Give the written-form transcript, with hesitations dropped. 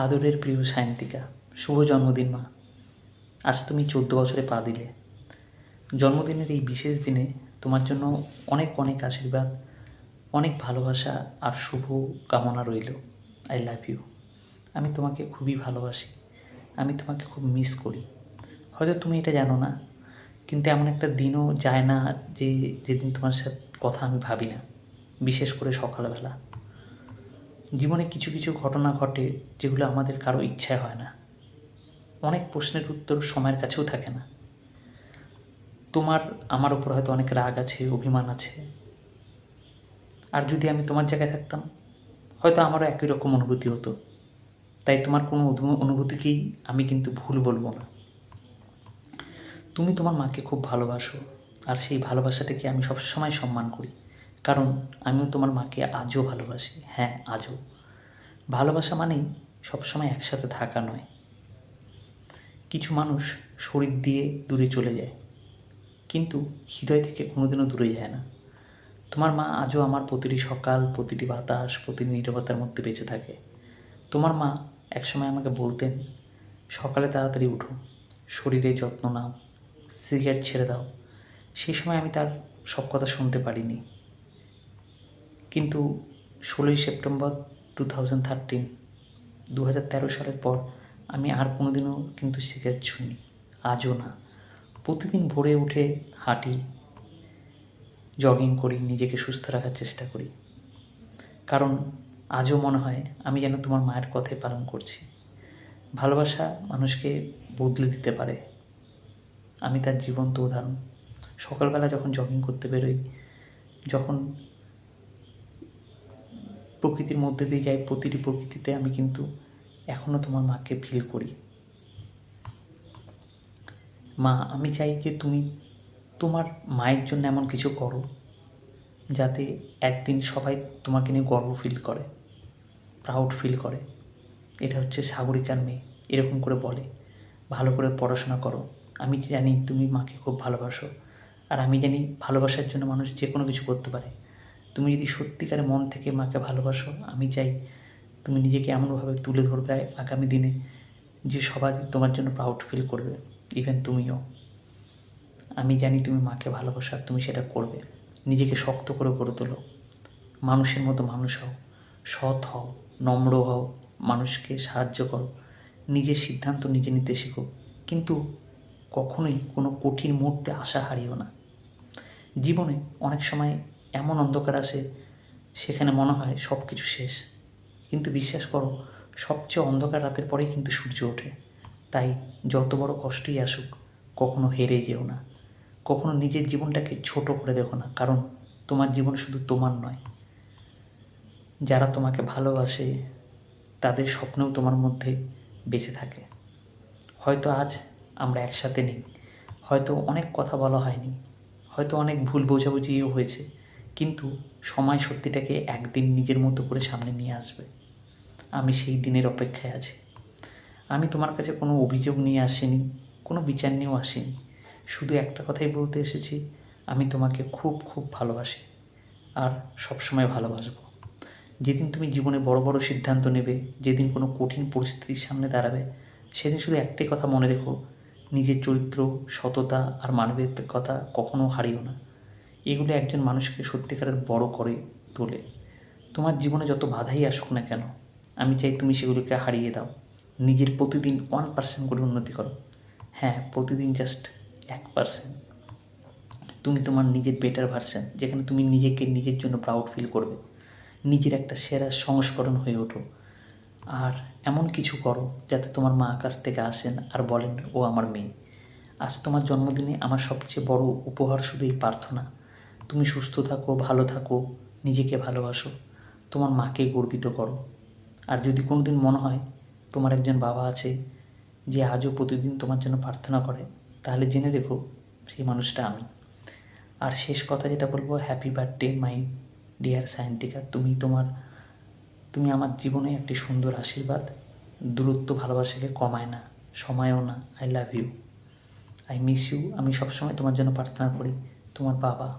আদরের প্রিয় সায়ন্তিকা, শুভ জন্মদিন মা। আজ তুমি 14 বছরে পা দিলে। জন্মদিনের এই বিশেষ দিনে তোমার জন্য অনেক অনেক আশীর্বাদ, অনেক ভালোবাসা আর শুভ কামনা রইল। I love you. আমি তোমাকে খুবই ভালোবাসি, আমি তোমাকে খুব মিস করি। হয়তো তুমি এটা জানো না, কিন্তু এমন একটা দিনও যায় না যেদিন তোমার সাথে কথা আমি ভাবি না, বিশেষ করে সকালবেলা। জীবনে কিছু কিছু ঘটনা ঘটে যেগুলো আমাদের কারো ইচ্ছায় হয় না। অনেক প্রশ্নের উত্তর সময়ের কাছেও থাকে না। তোমার আমার ওপর হয়তো অনেক রাগ আছে, অভিমান আছে, আর যদি আমি তোমার জায়গায় থাকতাম হয়তো আমারও একই রকম অনুভূতি হতো। তাই তোমার কোনো অনুভূতিকেই আমি কিন্তু ভুল বলবো না। তুমি তোমার মাকে খুব ভালোবাসো, আর সেই ভালোবাসাটাকে আমি সবসময় সম্মান করি, কারণ আমিও তোমার মাকে আজও ভালোবাসি। হ্যাঁ, আজও। ভালোবাসা মানেই সবসময় একসাথে থাকা নয়। কিছু মানুষ শরীর দিয়ে দূরে চলে যায়, কিন্তু হৃদয় থেকে কোনোদিনও দূরে যায় না। তোমার মা আজও আমার প্রতিটি সকাল, প্রতিটি বাতাস, প্রতিটি নীরবতার মধ্যে বেঁচে থাকে। তোমার মা একসময় আমাকে বলতেন, সকালে তাড়াতাড়ি উঠো, শরীরে যত্ন নাও, সিগারেট ছেড়ে দাও। সেই সময় আমি তার সব কথা শুনতে পারিনি, কিন্তু 16ই সেপ্টেম্বর 2013, 2013 সালের পর আমি আর কোনোদিনও কিন্তু সিগারেট ছুঁইনি, আজও না। প্রতিদিন ভোরে উঠে হাঁটি, জগিং করি, নিজেকে সুস্থ রাখার চেষ্টা করি, কারণ আজও মনে হয় আমি যেন তোমার মায়ের কথাই পালন করছি। ভালোবাসা মানুষকে বদলে দিতে পারে, আমি তার জীবন্ত উদাহরণ। সকালবেলা যখন জগিং করতে বেরোই, যখন প্রকৃতির মধ্যে দিয়ে যাই, প্রতিটি প্রকৃতিতে আমি কিন্তু এখনও তোমার মাকে ফিল করি। মা, আমি চাই যে তুমি তোমার মায়ের জন্য এমন কিছু করো যাতে একদিন সবাই তোমাকে নিয়ে গর্ব ফিল করে, প্রাউড ফিল করে। এটা হচ্ছে সাগরিকার মেয়ে, এরকম করে বলে। ভালো করে পড়াশোনা করো। আমি জানি তুমি মাকে খুব ভালোবাসো, আর আমি জানি ভালোবাসার জন্য মানুষ যে কোনো কিছু করতে পারে। তুমি যদি সত্যিকারে মন থেকে মাকে ভালোবাসো, আমি চাই তুমি নিজেকে এমনভাবে তুলে ধরবে আগামী দিনে যে সবাই তোমার জন্য প্রাউড ফিল করবে, ইভেন তুমিও। আমি জানি তুমি মাকে ভালোবাসো, আর তুমি সেটা করবে। নিজেকে শক্ত করে গড়ে তোলো, মানুষের মতো মানুষ হও, সৎ হও, নম্র হও, মানুষকে সাহায্য করো, নিজের সিদ্ধান্ত নিজে নিতে শেখো, কিন্তু কখনোই কোনো কঠিন মুহূর্তে আশা হারিও না। জীবনে অনেক সময় এমন অন্ধকার আসে, সেখানে মনে হয় সব কিছু শেষ, কিন্তু বিশ্বাস করো, সবচেয়ে অন্ধকার রাতের পরেই কিন্তু সূর্য ওঠে। তাই যত বড় কষ্টই আসুক, কখনো হেরে যেও না, কখনো নিজের জীবনটাকে ছোট করে দেখো না, কারণ তোমার জীবন শুধু তোমার নয়, যারা তোমাকে ভালোবাসে তাদের স্বপ্নেও তোমার মধ্যে বেঁচে থাকে। হয়তো আজ আমরা একসাথে নেই, হয়তো অনেক কথা বলা হয়নি, হয়তো অনেক ভুল বোঝাবুঝিও হয়েছে, কিন্তু সময় সত্যিটাকে একদিন নিজের মতো করে সামনে নিয়ে আসবে। আমি সেই দিনের অপেক্ষায় আছি। আমি তোমার কাছে কোনো অভিযোগ নিয়ে আসিনি, কোনো বিচার নিয়েও আসিনি, শুধু একটা কথাই বলতে এসেছি, আমি তোমাকে খুব খুব ভালোবাসি, আর সবসময় ভালোবাসবো। যেদিন তুমি জীবনে বড় বড় সিদ্ধান্ত নেবে, যেদিন কোনো কঠিন পরিস্থিতির সামনে দাঁড়াবে, সেদিন শুধু একটাই কথা মনে রেখো, নিজের চরিত্র, সততা আর মানবিকতা কখনো হারিও না। এগুলো একজন মানুষকে সত্যিকারের বড় করে তোলে। তোমার জীবনে যত বাধাই আসুক না কেন, আমি চাই তুমি সেগুলোকে হারিয়ে দাও। নিজের প্রতিদিন 1% করে উন্নতি করো। হ্যাঁ, প্রতিদিন জাস্ট 1%। তুমি তোমার নিজের বেটার ভার্সন, যেখানে তুমি নিজেকে নিজের জন্য প্রাউড ফিল করবে, নিজের একটা সেরা সংস্করণ হয়ে ওঠো। আর এমন কিছু করো যাতে তোমার মা আকাশ থেকে আসেন আর বলেন, ও আমার মেয়ে। আজ তোমার জন্মদিনে আমার সবচেয়ে বড় উপহার শুধু এই প্রার্থনা, তুমি সুস্থ থাকো, ভালো থাকো, নিজেকে ভালোবাসো, তোমার মাকে গর্বিত করো। আর যদি কোনোদিন মনে হয় তোমার একজন বাবা আছে যে আজও প্রতিদিন তোমার জন্য প্রার্থনা করে, তাহলে জেনে রেখো সেই মানুষটা আমি। আর শেষ কথা যেটা বলবো, happy birthday my dear Sayantika. তুমি আমার জীবনে একটি সুন্দর আশীর্বাদ। দূরত্ব ভালোবাসাকে কমায় না, সময়ও না। I love you, I miss you. আমি সবসময় তোমার জন্য প্রার্থনা করি, তোমার বাবা।